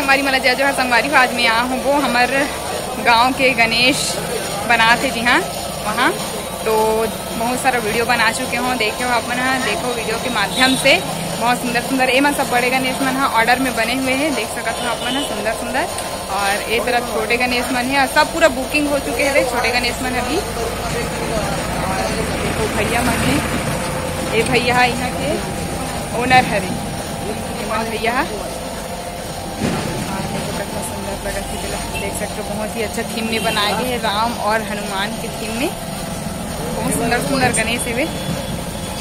संगवारी मतलब जय जोहर संगवारी आज मैं यहाँ हूँ वो हमारे गांव के गणेश बनाते जी हाँ वहाँ तो बहुत सारा वीडियो बना चुके हों देखे हो अपन हाँ देखो वीडियो के माध्यम से बहुत सुंदर सुंदर ये सब बड़े गणेश मन हाँ ऑर्डर में बने हुए हैं देख सकते हो अपन सुंदर सुंदर और ये तरफ छोटे गणेश मन है सब पूरा बुकिंग हो चुके हैं छोटे गणेश मन अभी देखो भैया मन है ये भैया यहाँ के ओनर हरे भैया देख सकते हो बहुत ही अच्छा थीम में बनाए गए हैं राम और हनुमान के थीम में बहुत सुंदर सुंदर गणेश है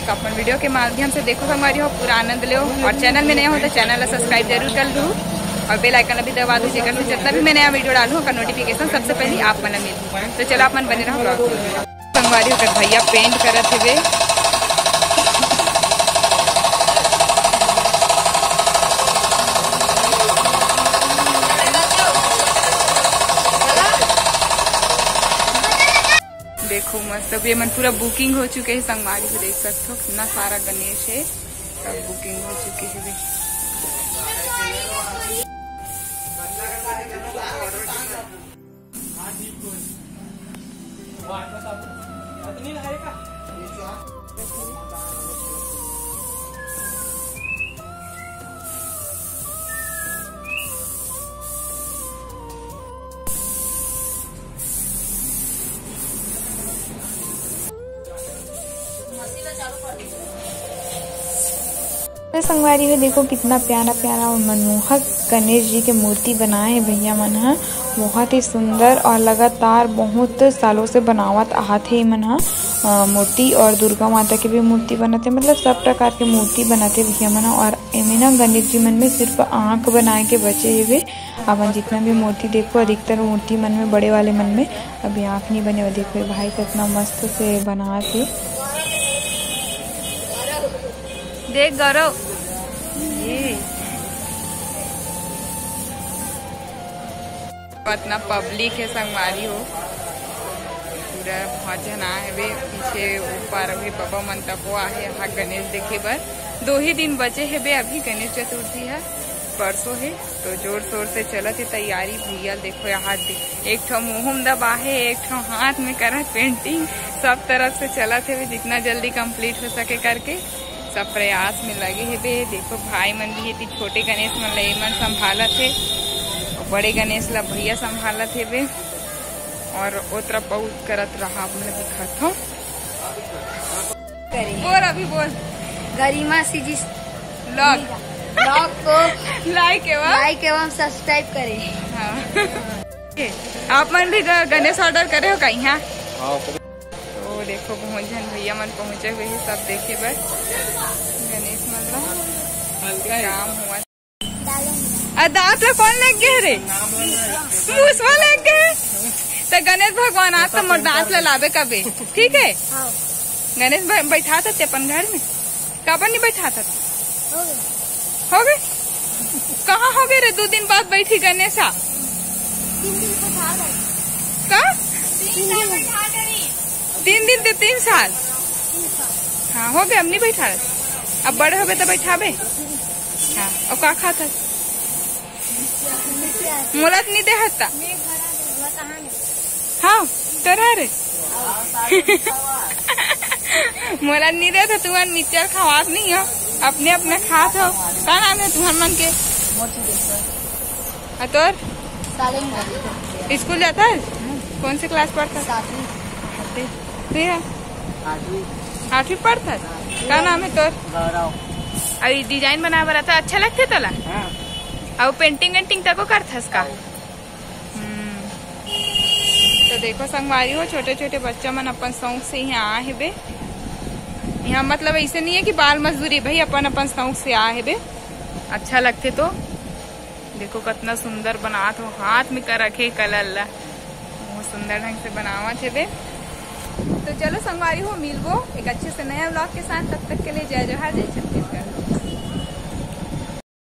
तो अपन वीडियो के माध्यम से देखो हमारी हो पूरा आनंद लो और चैनल में नया हो तो चैनल सब्सक्राइब जरूर कर लो और बेल आइकन अभी दबा दो जेकर से जितना भी मैं नया वीडियो डालूँ का नोटिफिकेशन सबसे पहले आप मन मिल तो चलो अपन बने रहो संगवारी होकर भैया पेंट करत हुए देखो मस्त अब ये मन पूरा बुकिंग हो चुके हैं संगवारी को देख सकते हो कितना सारा गणेश है सब बुकिंग हो चुके हैं संगवारी में देखो कितना प्यारा प्यारा और मनमोहक गणेश जी के मूर्ति बनाए हैं भैया मन हा बहुत ही सुंदर और लगातार बहुत सालों से बनावत आते मन हा मूर्ति और दुर्गा माता की भी मूर्ति बनाते मतलब सब प्रकार के मूर्ति बनाते भैया मन और एमे ना गणेश जी मन में सिर्फ आँख बनाए के बचे हुए अपन जितना भी मूर्ति देखो अधिकतर मूर्ति मन में बड़े वाले मन में अभी आँख नहीं बने देखो भाई कितना मस्त से बनाते देख गौरव इतना पब्लिक है संगवारी हो पूरा बहुत जना है वे पीछे ऊपर अभी बाबा मंतपो आहे यहाँ गणेश देखे बर 2 ही दिन बचे है बे अभी गणेश चतुर्थी है परसों है तो जोर शोर से चलत है तैयारी भैया देखो यहाँ एक ठो मुँह दबा है एक ठो हाथ में करत पेंटिंग सब तरफ से चलत है जितना जल्दी कंप्लीट हो सके करके सब प्रयास में लगे है बे देखो भाई मन भी है छोटे गणेश मन ले मन संभालत है बड़े गणेश ला भैया संभालत है बे और ओतरा बहुत करत रहा अपने दिखत हो बोल अभी बोल गरिमा सी जी ब्लॉग को लाइक एवं सब्सक्राइब करें हाँ। आप मन भी गणेश ऑर्डर करे हो कहीं यहाँ तो देखो बहुत जन भैया मन पहुँचे हुए है सब देखे बस गणेश मन काम हुआ दांत ला कौन लग गए रे मूसवा लग गए तो गणेश भगवान आज तो मोर दांत ला लावे कबे ठीक है गणेश बैठा था अपन घर में कब नहीं बैठा था हो गए कहाँ हो गए रे 2 दिन बाद बैठी गणेशा का 3 दिन 3 साल हाँ हो गए अब नहीं बैठा अब बड़े हो गए तो बैठाबे हाँ और का खाता मोलत नहीं दे हत्ता हाँ तोरा रे मोलत नहीं दे तो तुम्हारे मिक्सचर खावात नहीं हो अपने अपने खात हो का नाम है तुम्हार मन के तोर स्कूल जाता है कौन सी क्लास पढ़ता है 8वीं पढ़ता है का नाम है तोर अभी डिजाइन बना बना था अच्छा लगते तला और पेंटिंग तको करथस का तो देखो संगवारी हो छोटे छोटे बच्चा मन अपन शौक से यहाँ आए बे यहाँ मतलब ऐसे नहीं है कि बाल मजदूरी भाई अपन अपन शौक से आए बे अच्छा लगते तो देखो कितना सुंदर बनात हो हाथ में कर रखे कलर ला बहुत सुंदर ढंग से बनावत है बे तो चलो संगवारी हो मिलबो एक अच्छे से नया व्लॉग के साथ तब तक के लिए जय जोहार जय छत्तीसगढ़।